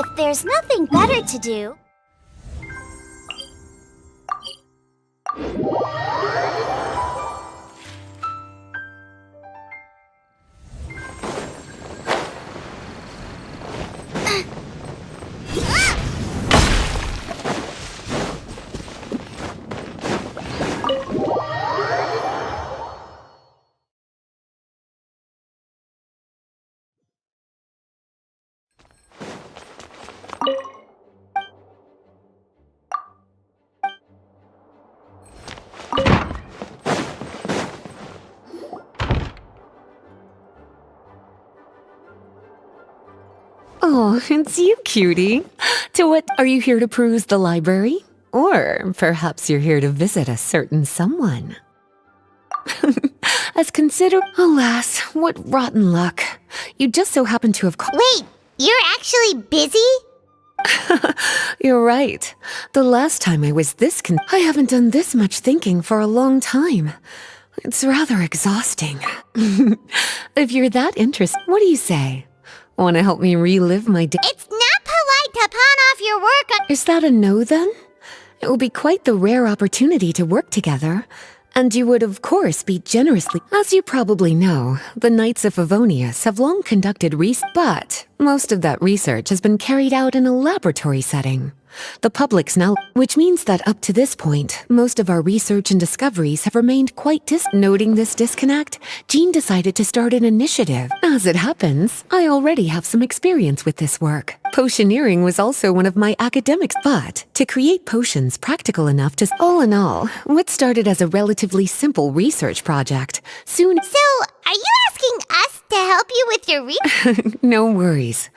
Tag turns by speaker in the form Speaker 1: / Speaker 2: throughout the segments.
Speaker 1: If there's nothing better to do...
Speaker 2: Oh, it's you, cutie. To what, are you here to peruse the library? Or perhaps you're here to visit a certain someone. Alas, what rotten luck. You just so happen to have
Speaker 1: Wait, you're actually busy?
Speaker 2: You're right. The last time I was I haven't done this much thinking for a long time. It's rather exhausting. If you're that interested, what do you say? Want to help me relive my day?
Speaker 1: It's not polite to pawn off your work on...
Speaker 2: Is that a no, then? It will be quite the rare opportunity to work together. And you would, of course, be generously... As you probably know, the Knights of Favonius have long conducted research, but most of that research has been carried out in a laboratory setting. The public's now... Which means that up to this point, most of our research and discoveries have remained quite Noting this disconnect, Jean decided to start an initiative. As it happens, I already have some experience with this work. Potioneering was also one of my academics, but to create potions practical enough to... All in all, what started as a relatively simple research project, soon...
Speaker 1: So, are you asking us to help you with your
Speaker 2: No worries.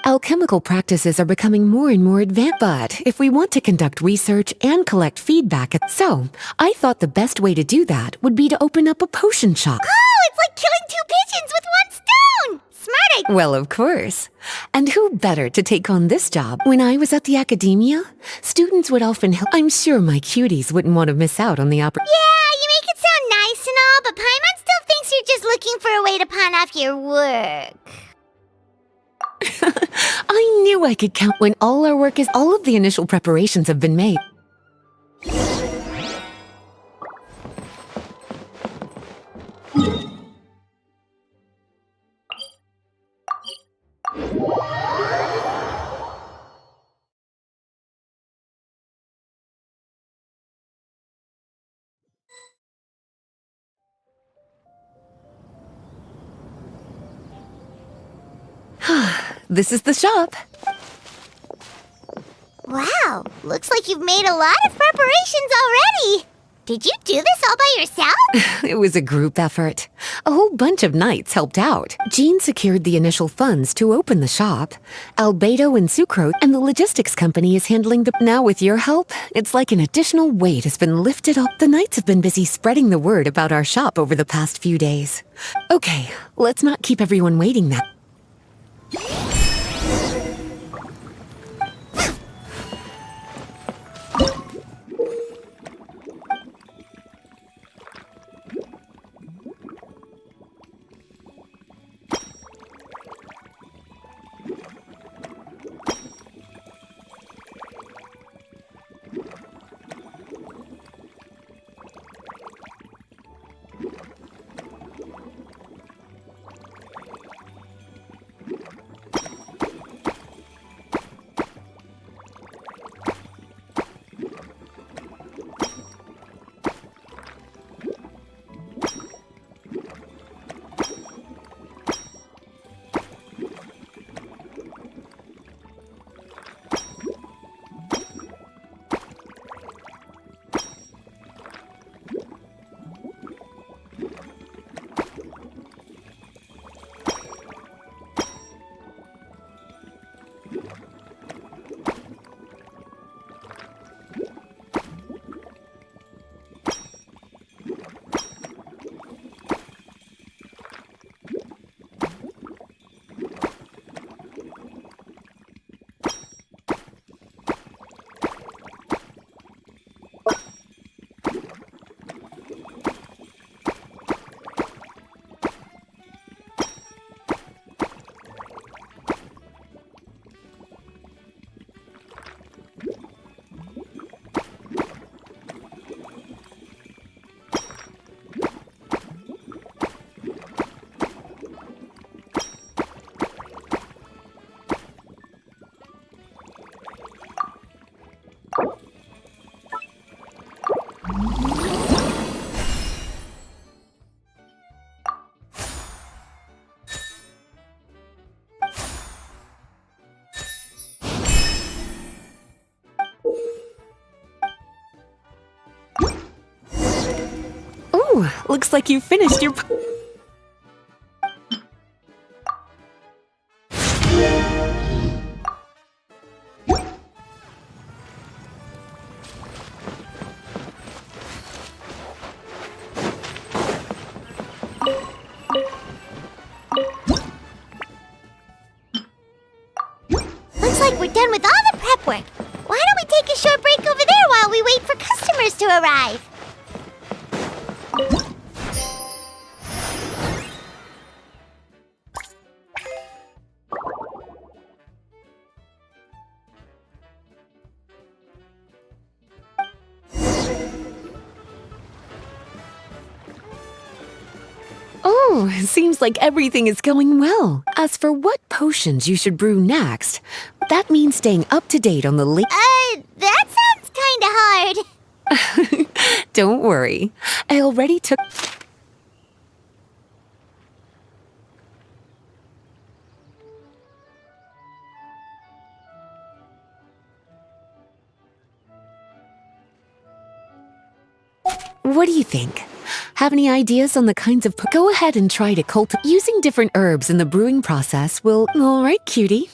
Speaker 2: Alchemical practices are becoming more and more advanced, but if we want to conduct research and collect feedback... So, I thought the best way to do that would be to open up a potion shop.
Speaker 1: Oh, it's like killing two pigeons with one stone! Smart idea!
Speaker 2: Well, of course. And who better to take on this job? When I was at the academia, students would often help. I'm sure my cuties wouldn't want to miss out on the opportunity.
Speaker 1: Yeah, you make it sound nice and all, but Paimon still thinks you're just looking for a way to pawn off your work.
Speaker 2: I knew I could count when all of the initial preparations have been made. This is the shop.
Speaker 1: Wow, looks like you've made a lot of preparations already. Did you do this all by yourself?
Speaker 2: It was a group effort. A whole bunch of knights helped out. Jean secured the initial funds to open the shop. Albedo and Sucrose and the logistics company is handling the... Now with your help, it's like an additional weight has been lifted off. The knights have been busy spreading the word about our shop over the past few days. Okay, let's not keep everyone waiting now. Phew! Looks like you finished your...
Speaker 1: Looks like we're done with all the prep work. Why don't we take a short break over there while we wait for customers to arrive?
Speaker 2: Oh, seems like everything is going well. As for what potions you should brew next, that means staying up to date on the
Speaker 1: That sounds kinda hard.
Speaker 2: Don't worry. I already took... What do you think? Have any ideas on the kinds of... Go ahead and try to cultivate. Using different herbs in the brewing process will... All right, cutie.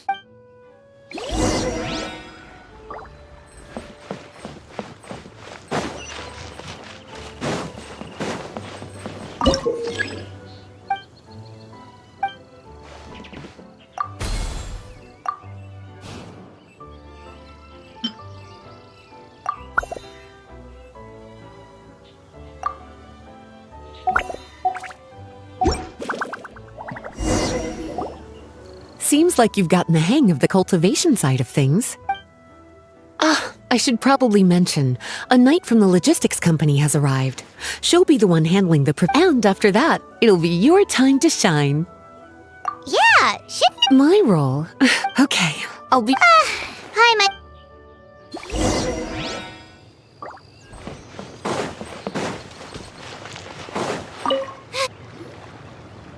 Speaker 2: Seems like you've gotten the hang of the cultivation side of things. Ah, I should probably mention, a knight from the logistics company has arrived. She'll be the one handling the and after that, it'll be your time to shine.
Speaker 1: Yeah, shouldn't it?
Speaker 2: My role? Okay, I'll be...
Speaker 1: Hi, my...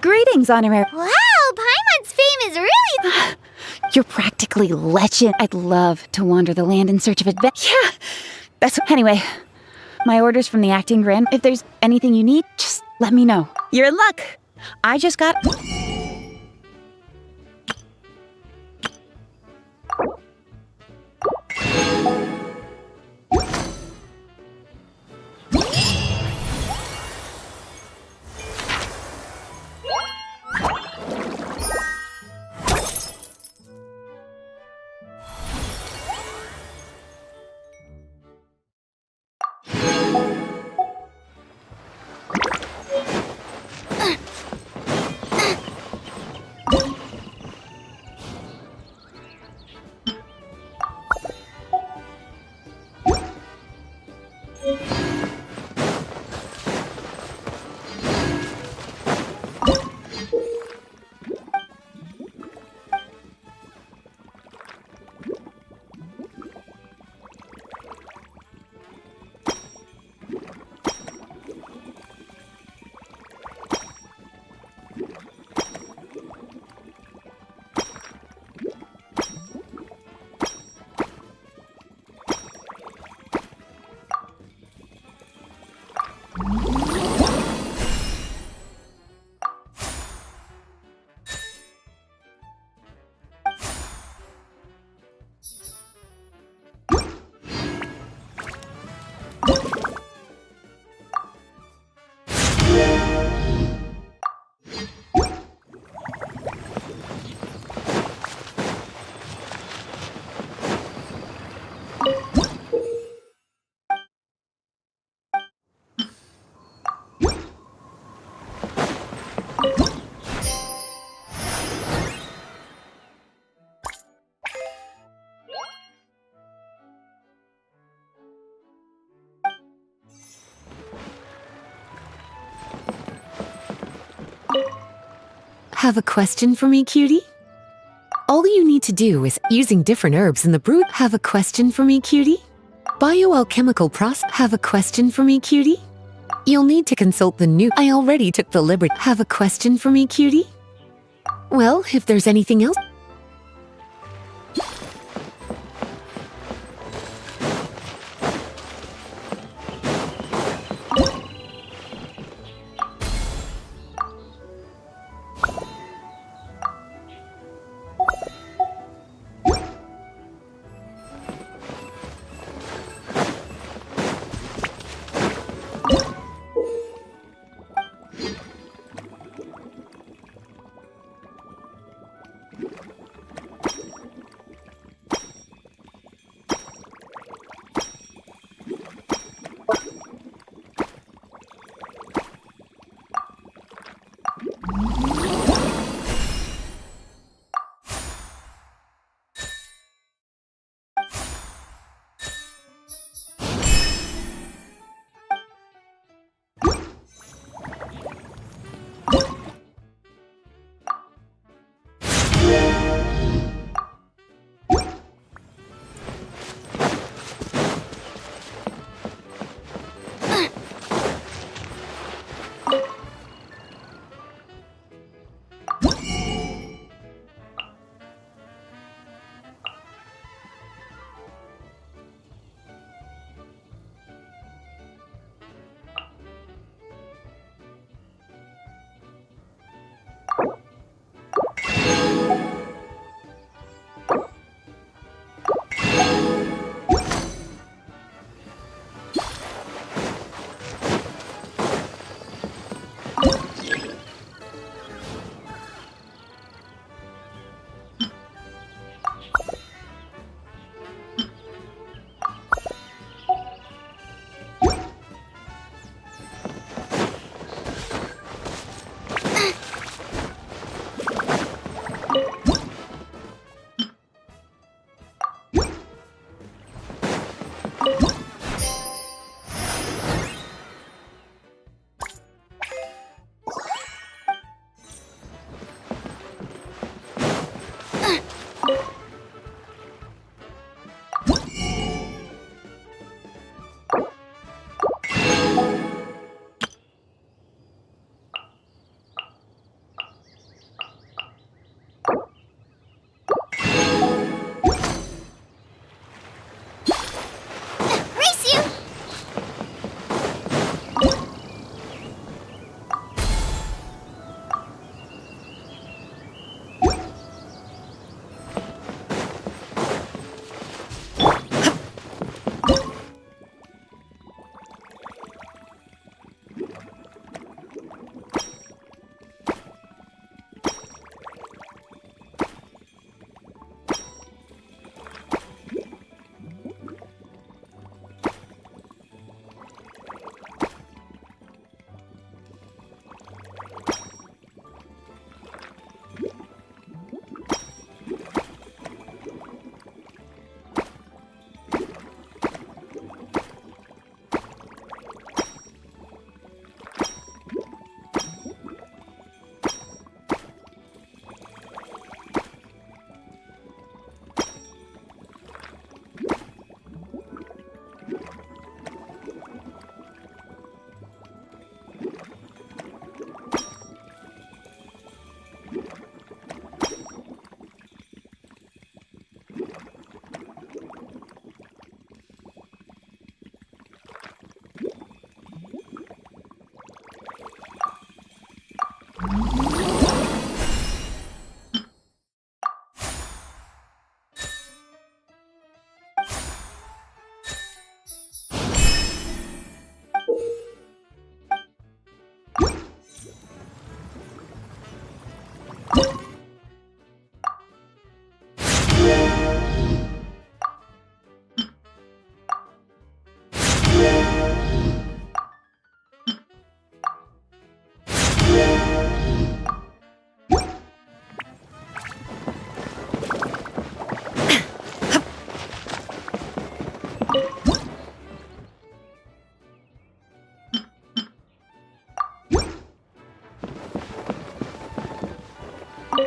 Speaker 3: Greetings, honorary.
Speaker 1: Wow, Paimon's fame is really...
Speaker 3: You're practically legend. I'd love to wander the land in search of adventure. Yeah, that's... Anyway, my orders from the acting grand. If there's anything you need, just let me know. You're in luck. I just got...
Speaker 2: Have a question for me, cutie? All you need to do is using different herbs in the brew. Have a question for me, cutie? Bioalchemical process. Have a question for me, cutie? You'll need to consult the new... I already took the liberty. Have a question for me, cutie? Well, if there's anything else...
Speaker 4: The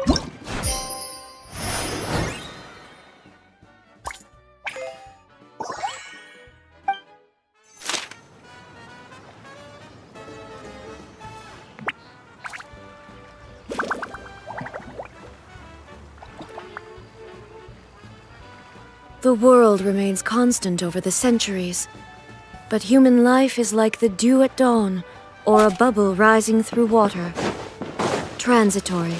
Speaker 4: world remains constant over the centuries, but human life is like the dew at dawn, or a bubble rising through water. Transitory.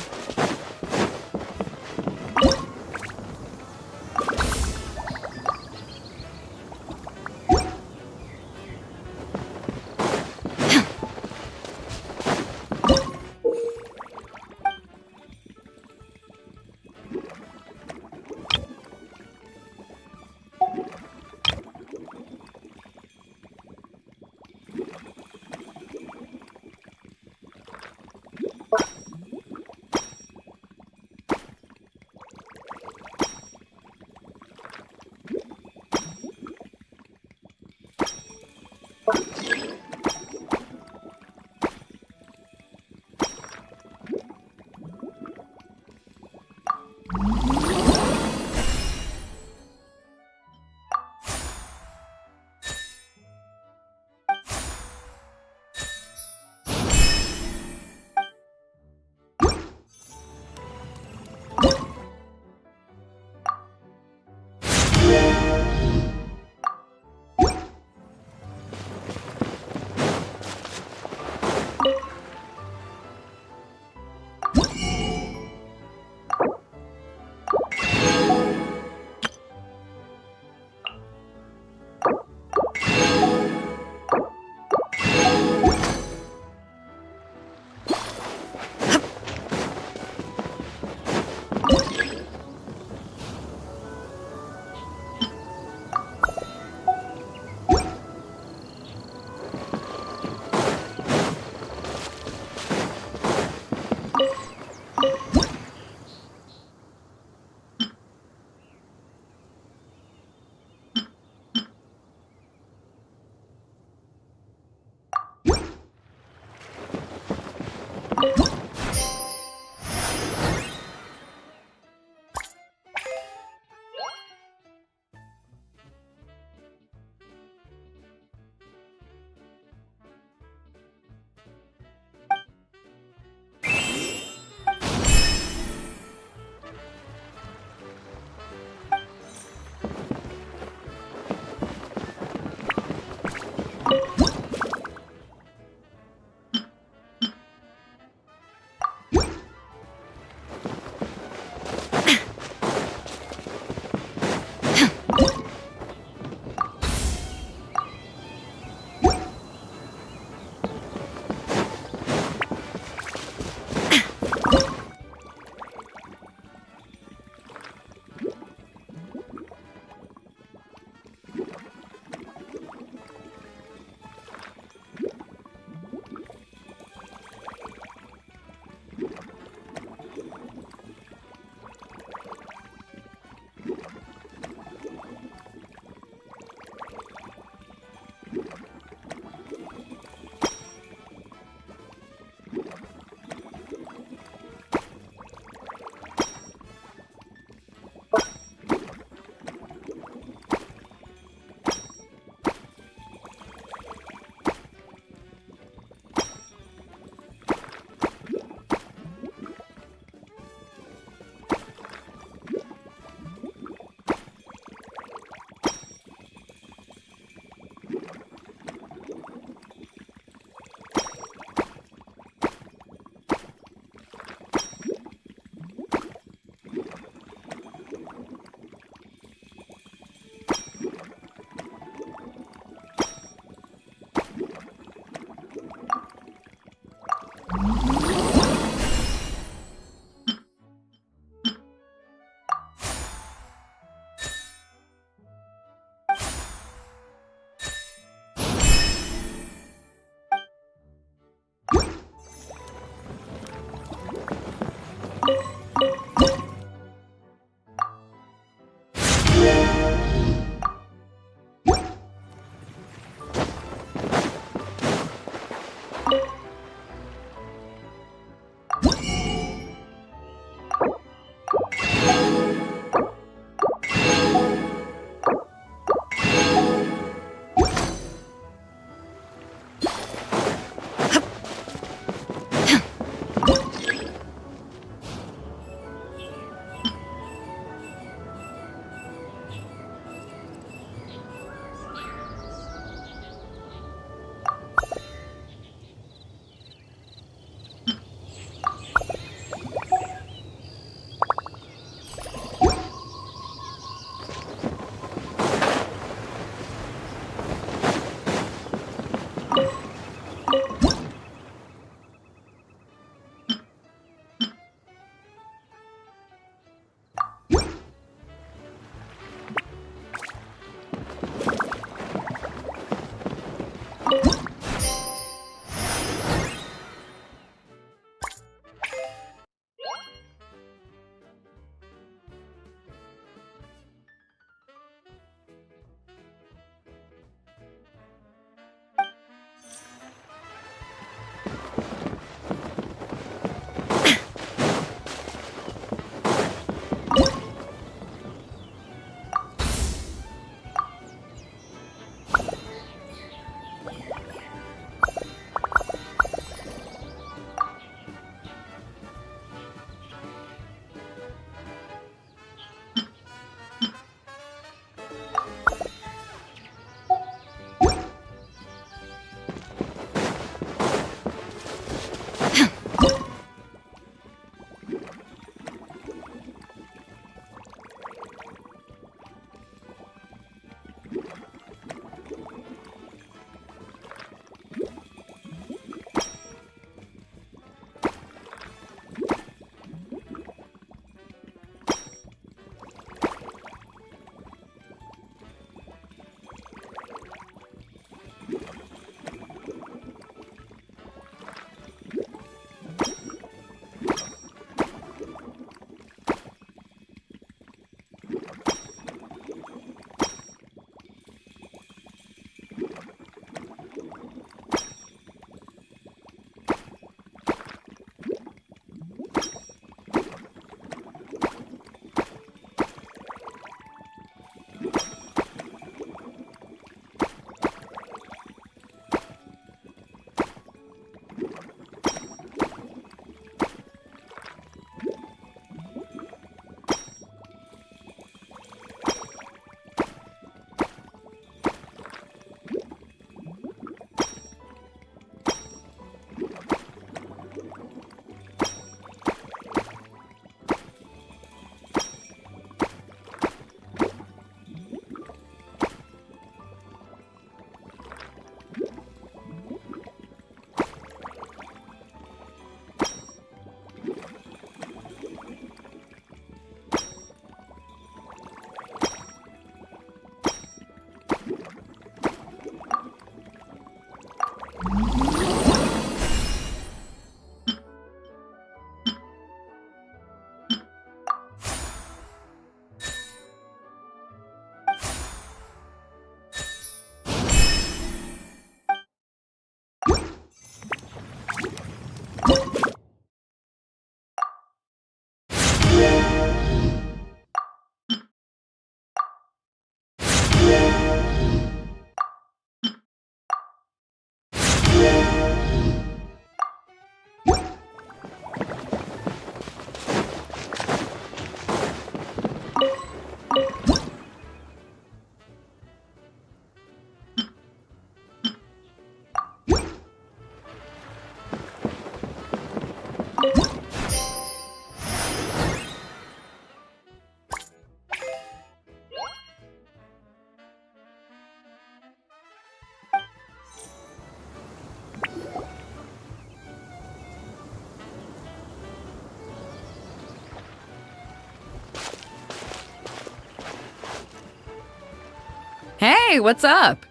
Speaker 5: Hey, what's up?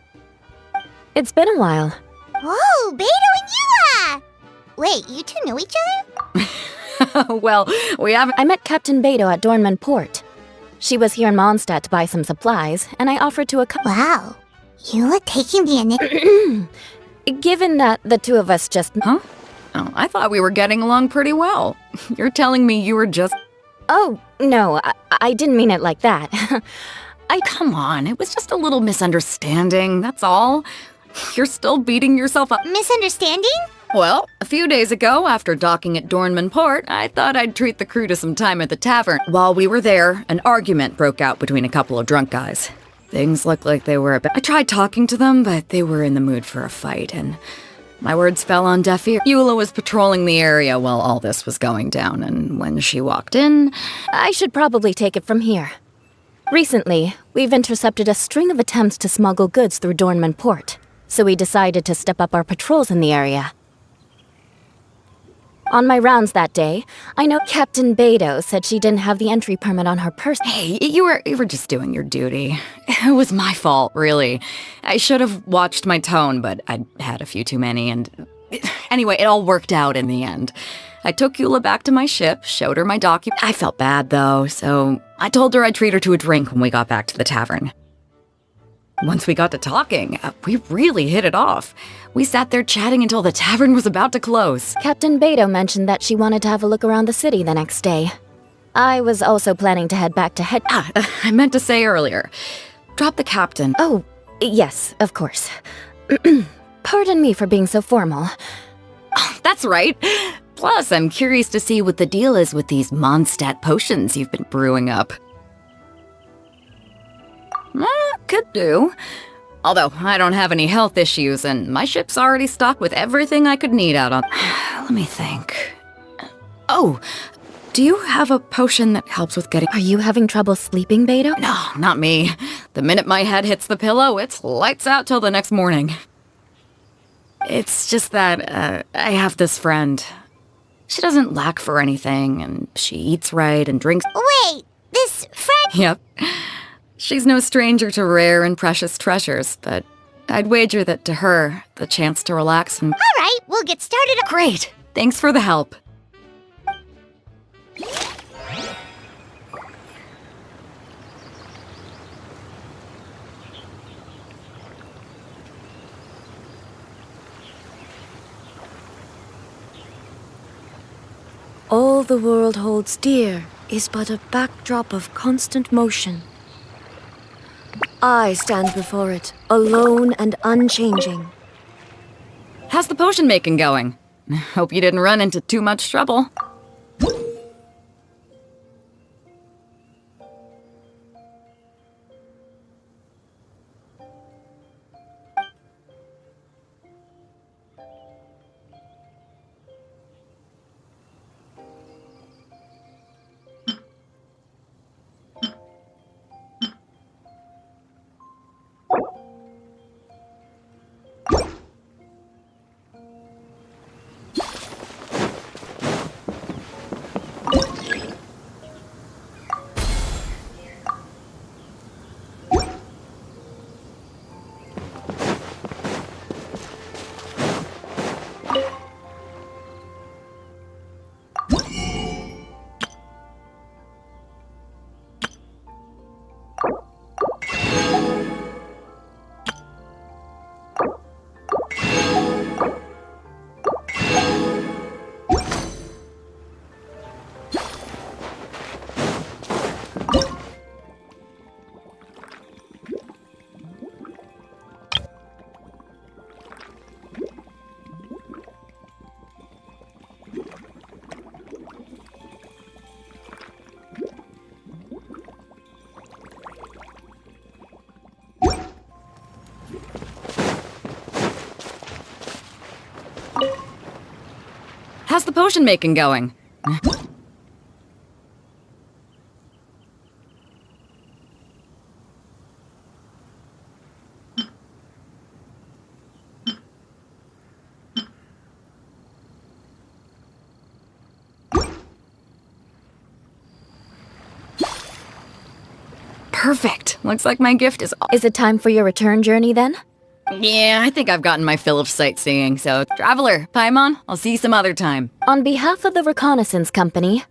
Speaker 2: It's been a while.
Speaker 1: Whoa, Beto and Yua! Wait, you two know each other?
Speaker 5: Well, we haven't.
Speaker 2: I met Captain Beto at Dornman Port. She was here in Mondstadt to buy some supplies, and I offered to accompany.
Speaker 1: Wow. Yua taking the initiative.
Speaker 2: Given that the two of us just...
Speaker 5: Huh? Oh, I thought we were getting along pretty well. You're telling me you were just...
Speaker 2: Oh, no, I didn't mean it like that.
Speaker 5: Come on, it was just a little misunderstanding, that's all. You're still beating yourself up.
Speaker 1: Misunderstanding?
Speaker 5: Well, a few days ago, after docking at Dornman Port, I thought I'd treat the crew to some time at the tavern. While we were there, an argument broke out between a couple of drunk guys. Things looked like they were a bit... I tried talking to them, but they were in the mood for a fight, and my words fell on deaf ears. Eula was patrolling the area while all this was going down, and when she walked in...
Speaker 2: I should probably take it from here. Recently, we've intercepted a string of attempts to smuggle goods through Dornman Port, so we decided to step up our patrols in the area. On my rounds that day, I know Captain Beto said she didn't have the entry permit on her person.
Speaker 5: Hey, you were just doing your duty. It was my fault, really. I should have watched my tone, but I'd had a few too many, and... Anyway, it all worked out in the end. I took Eula back to my ship, showed her my document. I felt bad, though, so I told her I'd treat her to a drink when we got back to the tavern. Once we got to talking, we really hit it off. We sat there chatting until the tavern was about to close.
Speaker 2: Captain Beto mentioned that she wanted to have a look around the city the next day. I was also planning to head back to
Speaker 5: I meant to say earlier. Drop the captain.
Speaker 2: Oh, yes, of course. Pardon me for being so formal.
Speaker 5: Oh, that's right. Plus, I'm curious to see what the deal is with these Mondstadt potions you've been brewing up. Could do. Although, I don't have any health issues, and my ship's already stocked with everything I could need out on... Let me think. Oh, do you have a potion that helps with getting...
Speaker 2: Are you having trouble sleeping, Beto?
Speaker 5: No, not me. The minute my head hits the pillow, it's lights out till the next morning. It's just that, I have this friend. She doesn't lack for anything, and she eats right and drinks...
Speaker 1: Wait, this friend...
Speaker 5: Yep. She's no stranger to rare and precious treasures, but I'd wager that to her, the chance to relax and...
Speaker 1: All right, we'll get started.
Speaker 5: Great! Thanks for the help.
Speaker 4: All the world holds dear is but a backdrop of constant motion. I stand before it, alone and unchanging.
Speaker 5: How's the potion making going? Hope you didn't run into too much trouble. How's the potion making going? Perfect. Looks like my gift is
Speaker 4: Is it time for your return journey then?
Speaker 5: Yeah, I think I've gotten my fill of sightseeing, so Traveler, Paimon, I'll see you some other time.
Speaker 4: On behalf of the Reconnaissance Company,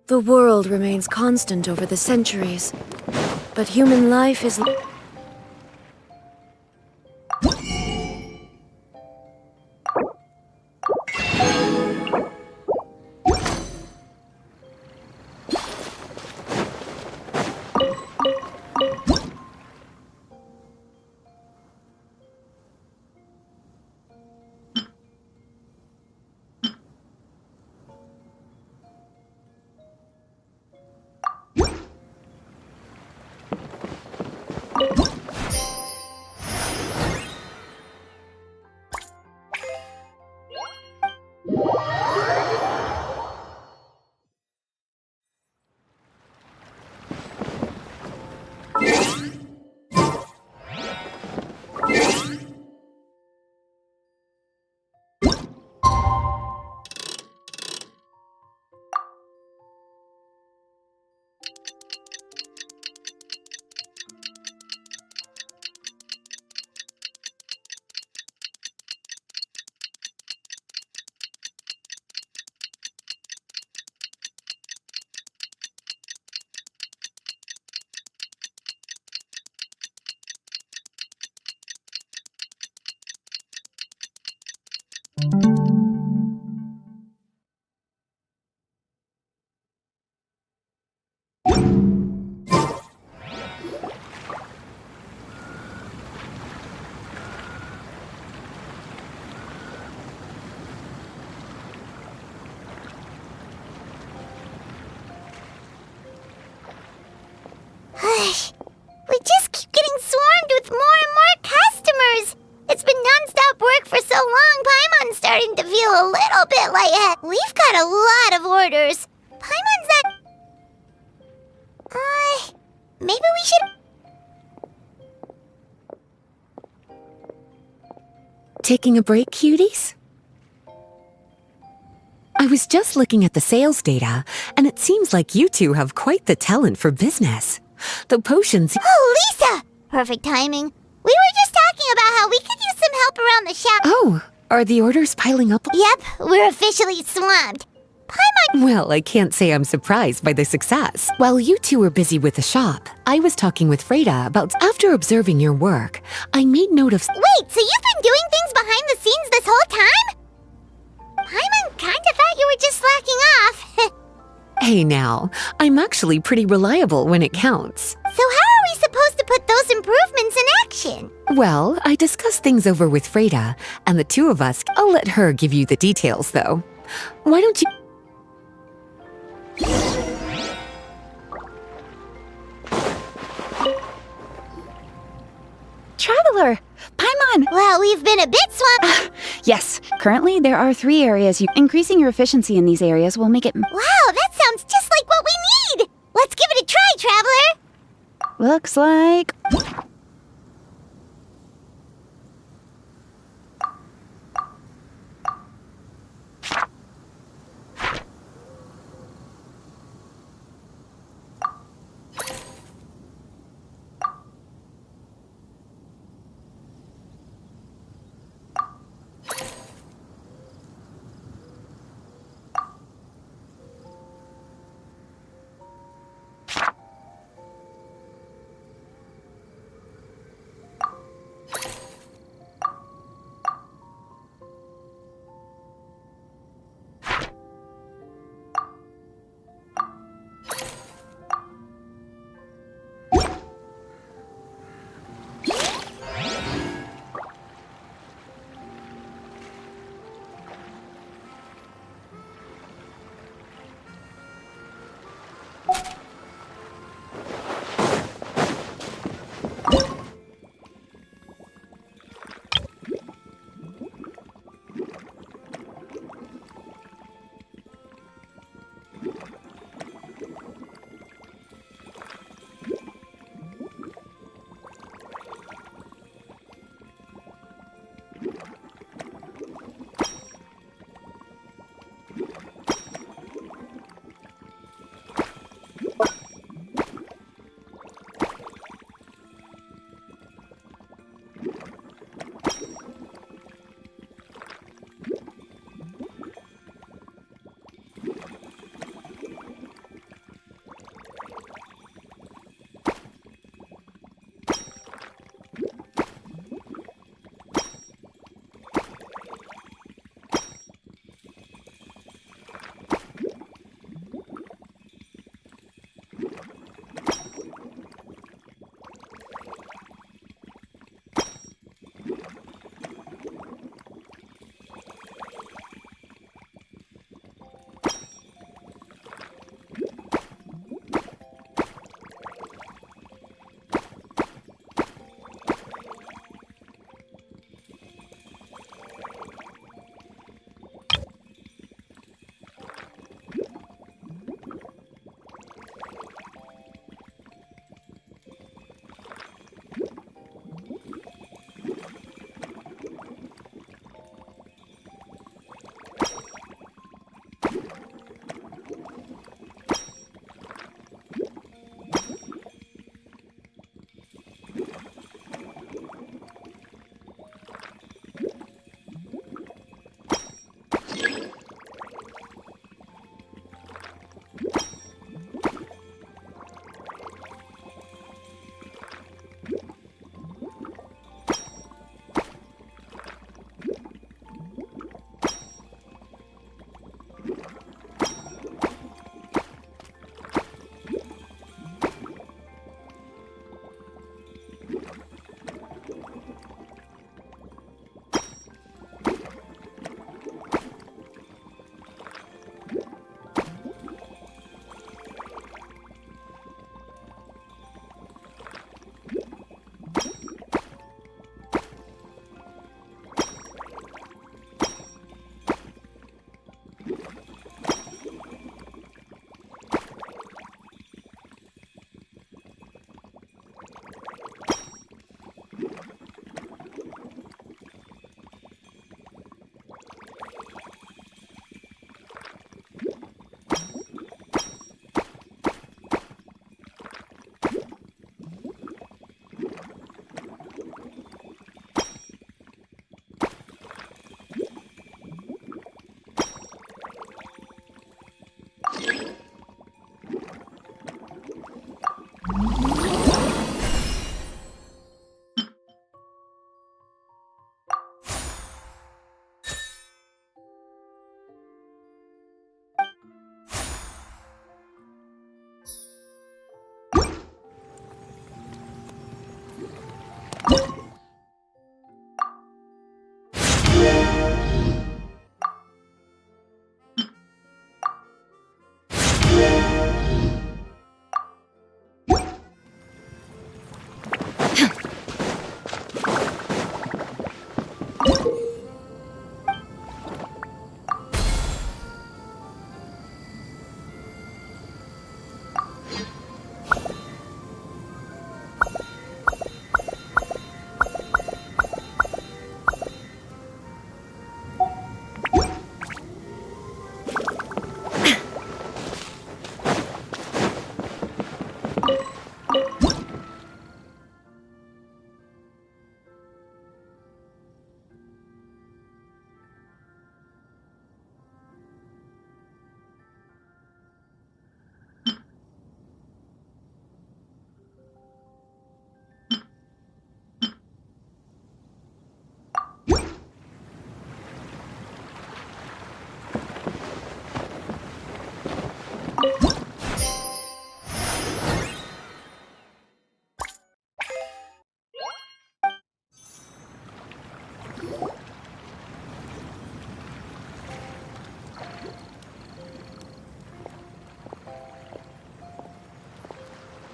Speaker 4: The world remains constant over the centuries, but human life is...
Speaker 1: We just keep getting swarmed with more and more customers. It's been non-stop work for so long, Paimon's starting to feel a little bit lightheaded. We've got a lot of orders. Paimon's not... maybe we should...
Speaker 2: Taking a break, cuties? I was just looking at the sales data, and it seems like you two have quite the talent for business. The potions...
Speaker 1: Oh, Lisa! Perfect timing. We were just talking about how we could use some help around the shop.
Speaker 2: Oh, are the orders piling up?
Speaker 1: Yep, we're officially swamped. Paimon...
Speaker 2: Well, I can't say I'm surprised by the success. While you two were busy with the shop, I was talking with Freda about... After observing your work, I made note of...
Speaker 1: Wait, so you've been doing things behind the scenes this whole time? Paimon kinda thought you were just slacking off.
Speaker 2: Hey now, I'm actually pretty reliable when it counts.
Speaker 1: So how are we supposed to put those improvements in action?
Speaker 2: Well, I discussed things over with Freda, and the two of us... I'll let her give you the details, though. Why don't you...
Speaker 3: Traveler! Paimon!
Speaker 1: Well, we've been a bit swamped.
Speaker 3: Yes, currently there are 3 areas increasing your efficiency in these areas will make it...
Speaker 1: Wow, that sounds just like what we need! Let's give it a try, Traveler!
Speaker 3: Looks like...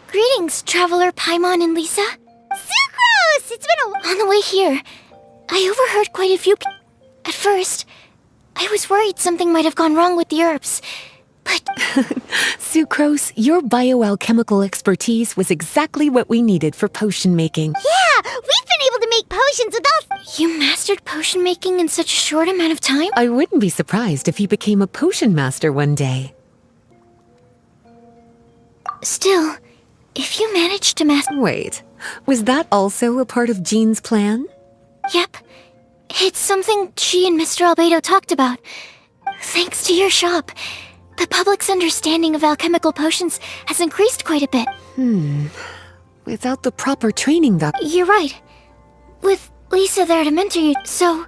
Speaker 1: Greetings, Traveler Paimon and Lisa. Sucrose! It's been on the way here, I overheard quite a few At first, I was worried something might have gone wrong with the herbs, but...
Speaker 2: Sucrose, your bioalchemical expertise was exactly what we needed for potion making.
Speaker 1: Yeah, we've been able to make potions without... You mastered potion making in such a short amount of time?
Speaker 2: I wouldn't be surprised if you became a potion master one day.
Speaker 1: Still, if you managed to master...
Speaker 2: Wait, was that also a part of Jean's plan?
Speaker 1: Yep. It's something she and Mr. Albedo talked about. Thanks to your shop, the public's understanding of alchemical potions has increased quite a bit.
Speaker 2: Without the proper training, though.
Speaker 1: You're right. With Lisa there to mentor you, so...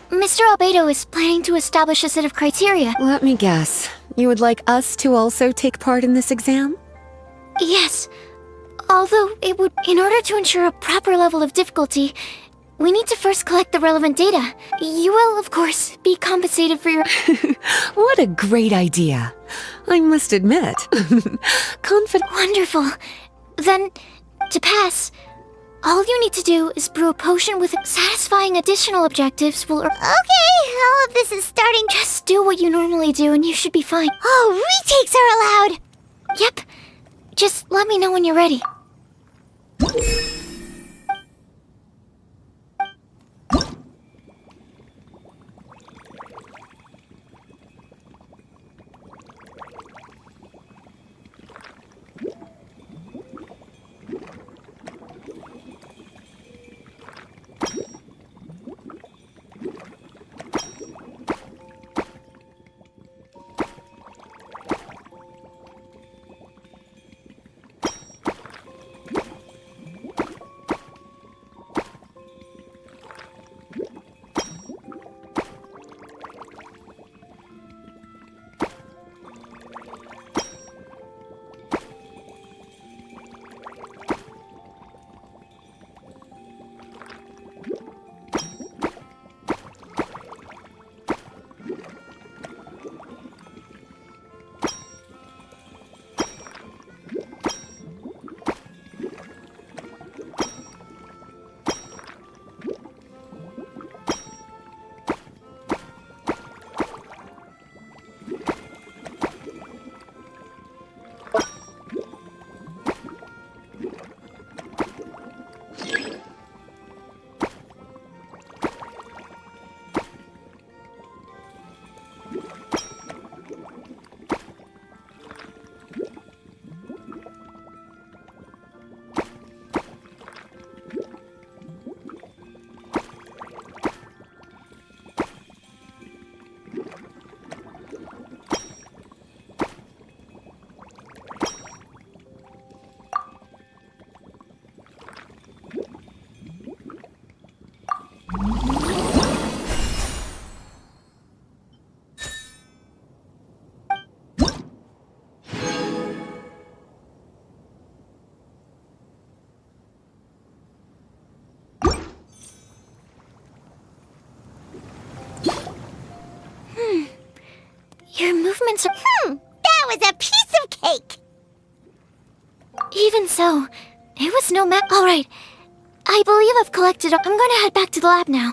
Speaker 1: Mr. Albedo is planning to establish a set of criteria.
Speaker 2: Let me guess. You would like us to also take part in this exam?
Speaker 1: Yes. Although it would... In order to ensure a proper level of difficulty, we need to first collect the relevant data. You will, of course, be compensated for your...
Speaker 2: What a great idea. I must admit.
Speaker 1: Wonderful. Then, to pass, all you need to do is brew a potion with satisfying additional objectives will... Okay, all of this is starting... Just do what you normally do and you should be fine. Oh, retakes are allowed! Yep. Just let me know when you're ready. Your movements are... that was a piece of cake! Even so, it was no Alright, I believe I've collected... I'm gonna head back to the lab now.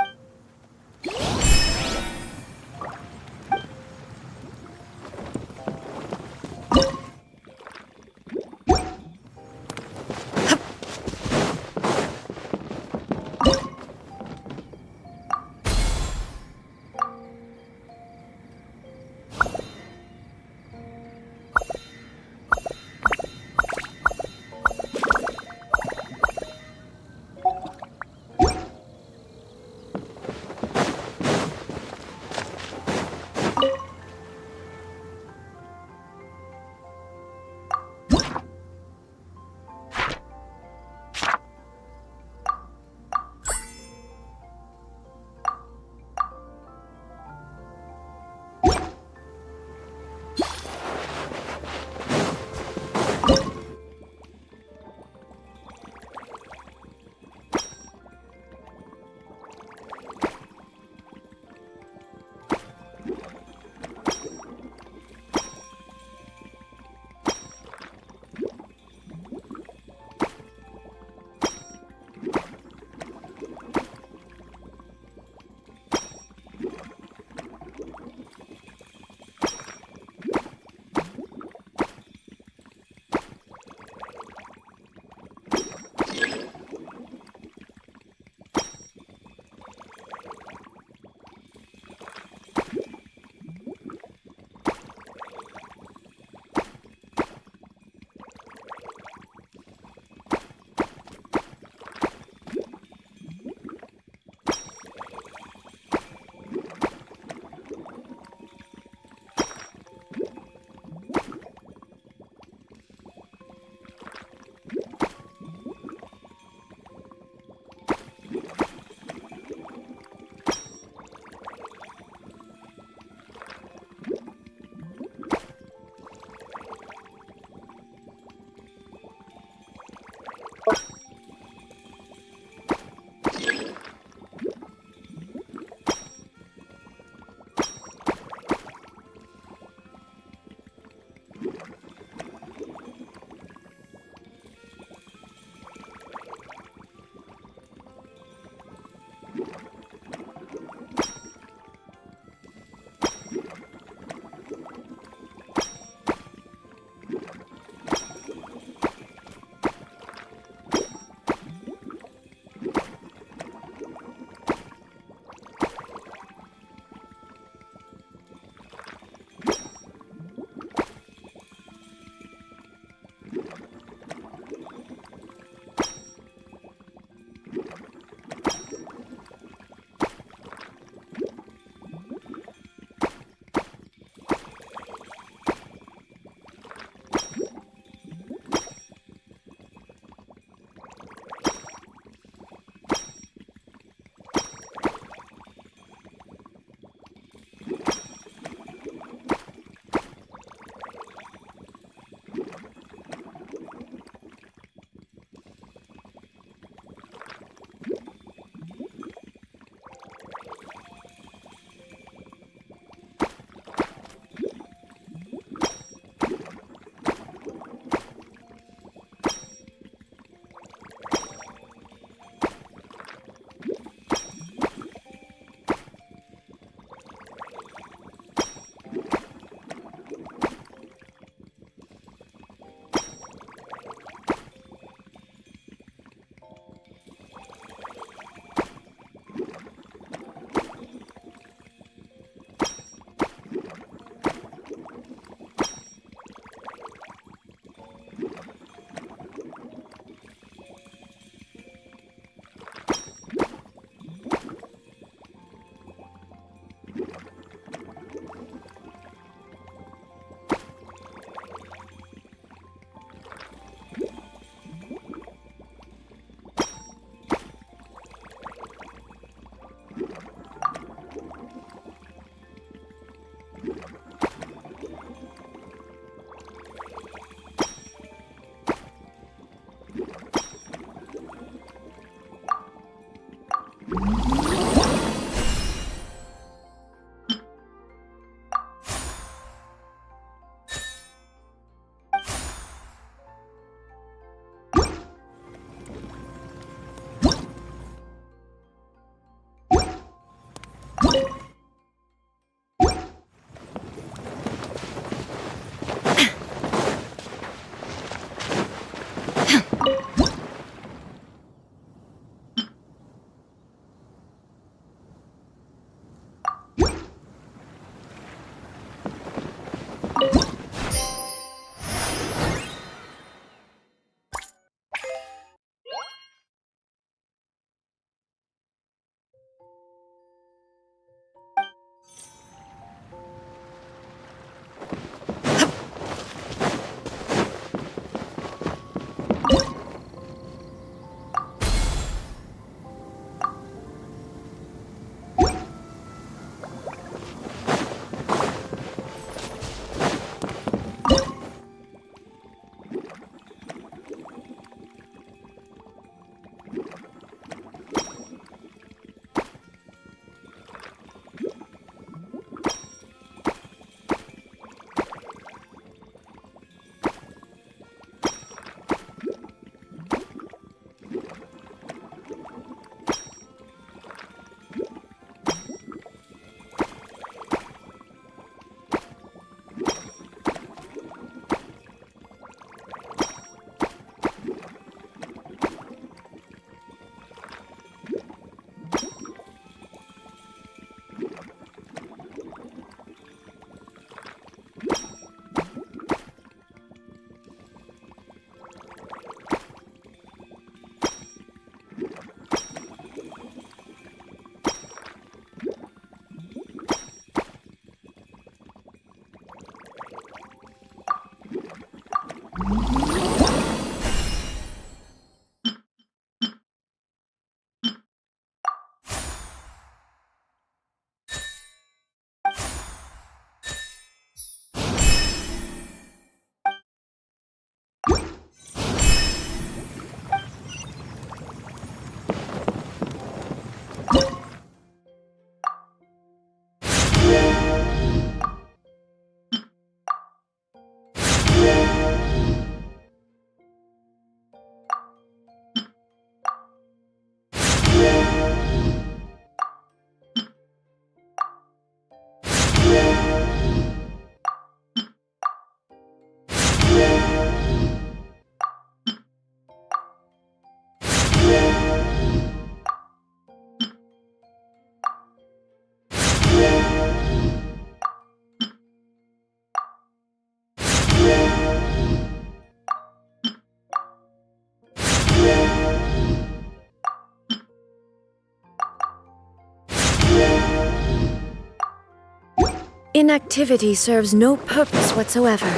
Speaker 4: inactivity serves no purpose whatsoever.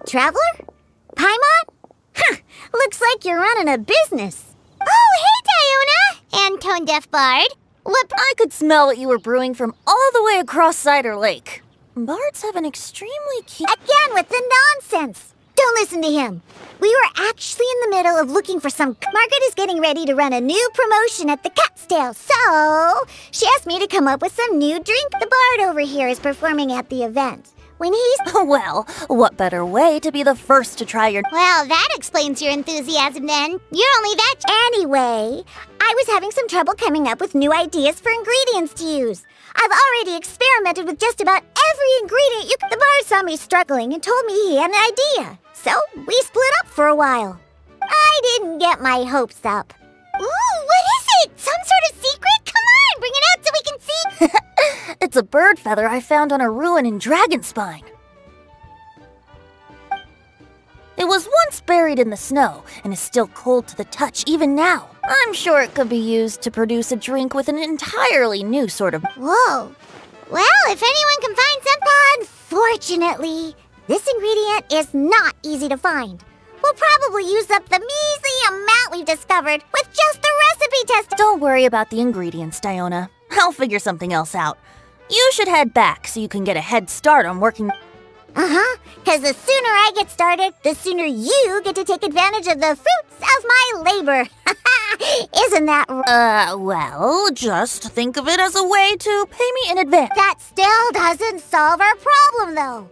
Speaker 1: Traveler? Paimon? Huh, looks like you're running a business. Oh, hey, Diona! And Tone Deaf Bard. What?
Speaker 6: I could smell what you were brewing from all the way across Cider Lake. Bards have an extremely keen...
Speaker 1: Again with the nonsense! Don't listen to him. We were actually in the middle of looking for some... Margaret is getting ready to run a new promotion at the Cat's Tail, so... She asked me to come up with some new drink. The bard over here is performing at the event. When he's...
Speaker 6: Well, what better way to be the first to try your...
Speaker 1: Well, that explains your enthusiasm then. You're only that... Anyway, I was having some trouble coming up with new ideas for ingredients to use. I've already experimented with just about every ingredient The bard saw me struggling and told me he had an idea. So, we split up for a while. I didn't get my hopes up. Ooh, what is it? Some sort of secret? Come on, bring it out so we can see...
Speaker 6: It's a bird feather I found on a ruin in Dragonspine. It was once buried in the snow and is still cold to the touch even now. I'm sure it could be used to produce a drink with an entirely new sort of...
Speaker 1: Whoa. Well, if anyone can find some... Unfortunately, this ingredient is not easy to find. We'll probably use up the measly amount we've discovered with just the recipe test.
Speaker 6: Don't worry about the ingredients, Diona. I'll figure something else out. You should head back so you can get a head start on working...
Speaker 1: Because the sooner I get started, the sooner you get to take advantage of the fruits of my labor. Isn't that right?
Speaker 6: Well, just think of it as a way to pay me in advance.
Speaker 1: That still doesn't solve our problem, though.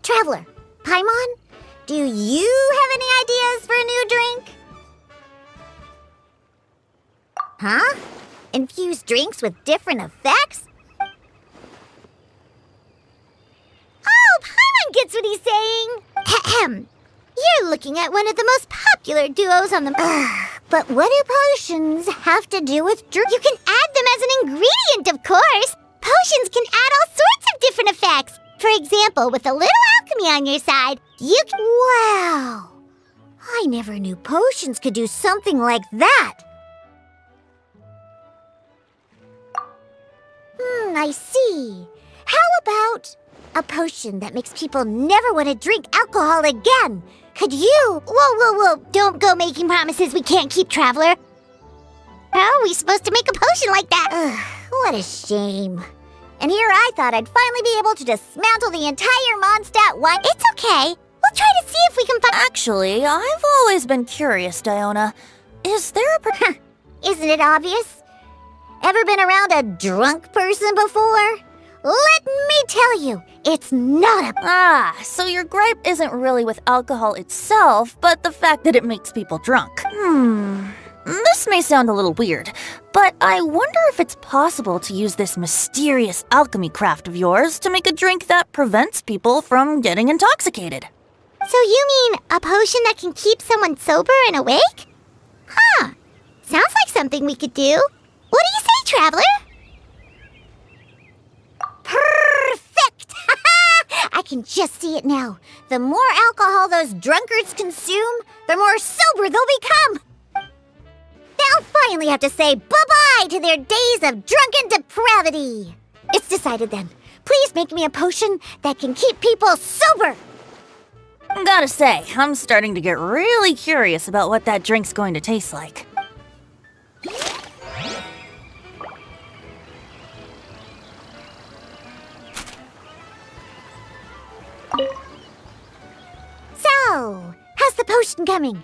Speaker 1: Traveler, Paimon, do you have any ideas for a new drink? Huh? Infused drinks with different effects? Oh, Paimon gets what he's saying. Ahem. You're looking at one of the most popular duos on the... But what do potions have to do with drink? You can add them as an ingredient, of course. Potions can add all sorts of different effects. For example, with a little alchemy on your side, you can... Wow. I never knew potions could do something like that. I see. How about a potion that makes people never want to drink alcohol again? Could you... Whoa. Don't go making promises we can't keep, Traveler. How are we supposed to make a potion like that? Ugh, what a shame. And here I thought I'd finally be able to dismantle the entire Mondstadt one. It's okay. We'll try to see if we can find...
Speaker 6: Actually, I've always been curious, Diona. Is there a...
Speaker 1: Isn't it obvious? Ever been around a drunk person before? Let me tell you, it's not a...
Speaker 6: So your gripe isn't really with alcohol itself, but the fact that it makes people drunk. This may sound a little weird, but I wonder if it's possible to use this mysterious alchemy craft of yours to make a drink that prevents people from getting intoxicated.
Speaker 1: So you mean a potion that can keep someone sober and awake? Huh. Sounds like something we could do. What do you say, Traveler? Perfect! I can just see it now. The more alcohol those drunkards consume, the more sober they'll become. They'll finally have to say bye-bye to their days of drunken depravity. It's decided then. Please make me a potion that can keep people sober.
Speaker 6: Gotta say, I'm starting to get really curious about what that drink's going to taste like.
Speaker 1: So, how's the potion coming?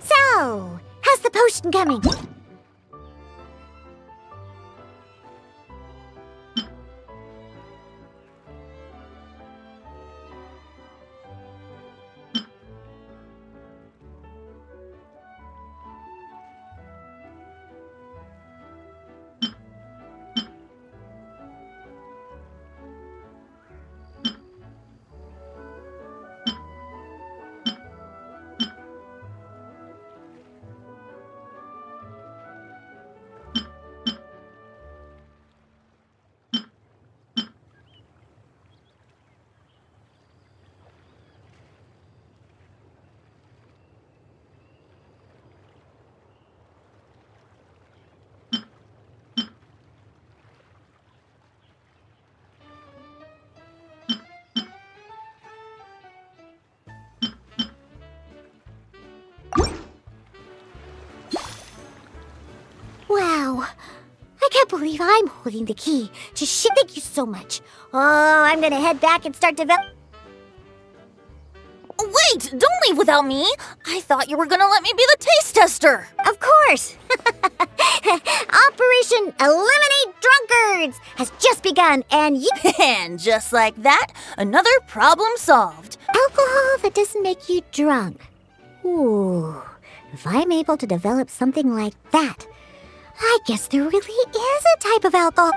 Speaker 1: So, how's the potion coming? Wow. I can't believe I'm holding the key to shit. Thank you so much. Oh, I'm gonna head back and start developing.
Speaker 6: Wait! Don't leave without me! I thought you were gonna let me be the taste tester!
Speaker 1: Of course! Operation Eliminate Drunkards has just begun, and you...
Speaker 6: And just like that, another problem solved.
Speaker 1: Alcohol that doesn't make you drunk. Ooh, if I'm able to develop something like that, I guess there really is a type of alcohol.